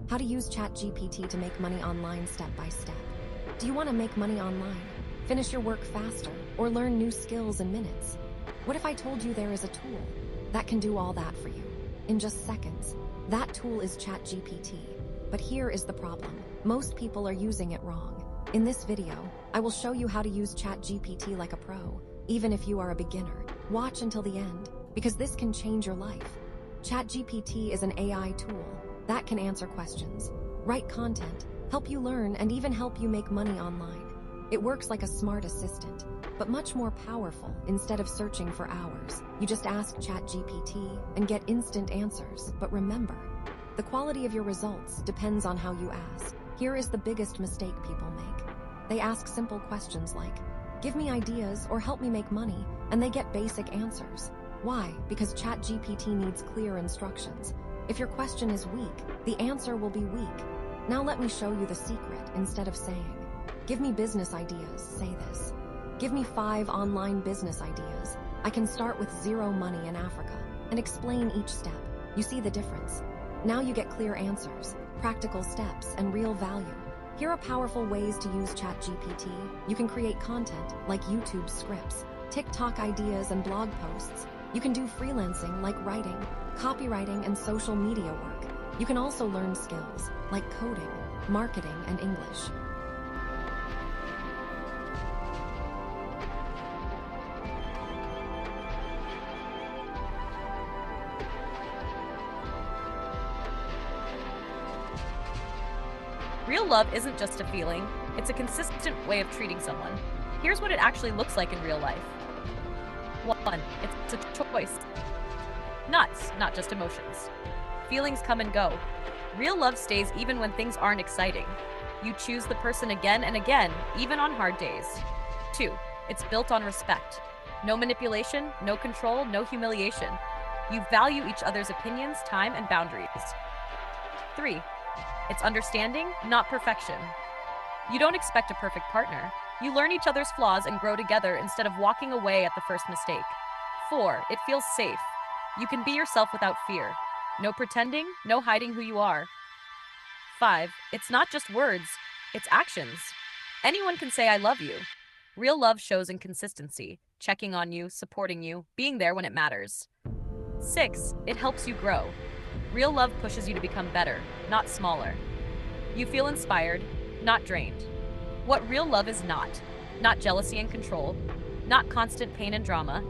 How to use ChatGPT to make money online step by step. Do you want to make money online, finish your work faster, or learn new skills in minutes? What if I told you there is a tool that can do all that for you in just seconds? That tool is ChatGPT. But here is the problem. Most people are using it wrong. In this video, I will show you how to use ChatGPT like a pro, even if you are a beginner. Watch until the end, because this can change your life. ChatGPT is an AI tool that can answer questions, write content, help you learn, and even help you make money online. It works like a smart assistant, but much more powerful. Instead of searching for hours, you just ask ChatGPT and get instant answers. But remember, the quality of your results depends on how you ask. Here is the biggest mistake people make. They ask simple questions like, "Give me ideas" or "Help me make money," and they get basic answers. Why? Because ChatGPT needs clear instructions. If your question is weak, the answer will be weak. Now let me show you the secret. Instead of saying, "Give me business ideas," say this. "Give me 5 online business ideas. I can start with 0 money in Africa," and explain each step. You see the difference? Now you get clear answers, practical steps, and real value. Here are powerful ways to use ChatGPT. You can create content like YouTube scripts, TikTok ideas, and blog posts. You can do freelancing like writing, copywriting, and social media work. You can also learn skills like coding, marketing, and English. Real love isn't just a feeling, it's a consistent way of treating someone. Here's what it actually looks like in real life. 1. It's a choice. Not just emotions. Feelings come and go. Real love stays even when things aren't exciting. You choose the person again and again, even on hard days. 2. It's built on respect. No manipulation, no control, no humiliation. You value each other's opinions, time, and boundaries. 3. It's understanding, not perfection. You don't expect a perfect partner. You learn each other's flaws and grow together instead of walking away at the first mistake. 4. It feels safe. You can be yourself without fear. No pretending, no hiding who you are. 5. It's not just words, it's actions. Anyone can say "I love you." Real love shows in consistency, checking on you, supporting you, being there when it matters. 6. It helps you grow. Real love pushes you to become better, not smaller. You feel inspired, not drained. What real love is not jealousy and control, not constant pain and drama,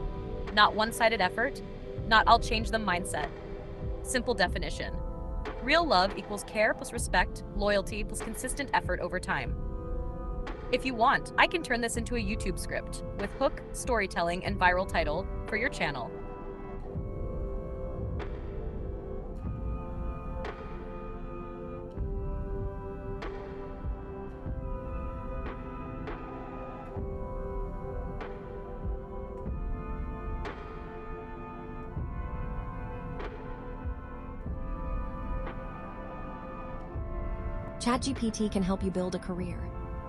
not one-sided effort, not "I'll change them" mindset. Simple definition. Real love equals care plus respect, loyalty plus consistent effort over time. If you want, I can turn this into a YouTube script with hook, storytelling, and viral title for your channel. ChatGPT can help you build a career.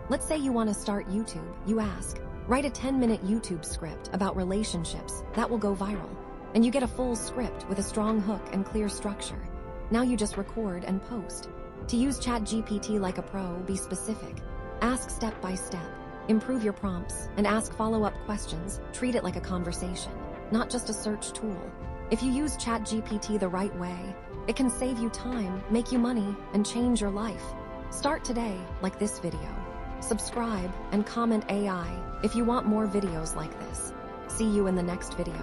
Let's say you want to start YouTube. You ask, "Write a 10-minute YouTube script about relationships that will go viral." And you get a full script with a strong hook and clear structure. Now you just record and post. To use ChatGPT like a pro, be specific. Ask step by step. Improve your prompts and ask follow-up questions. Treat it like a conversation, not just a search tool. If you use ChatGPT the right way, it can save you time, make you money, and change your life. Start today, like this video. Subscribe and comment AI if you want more videos like this. See you in the next video.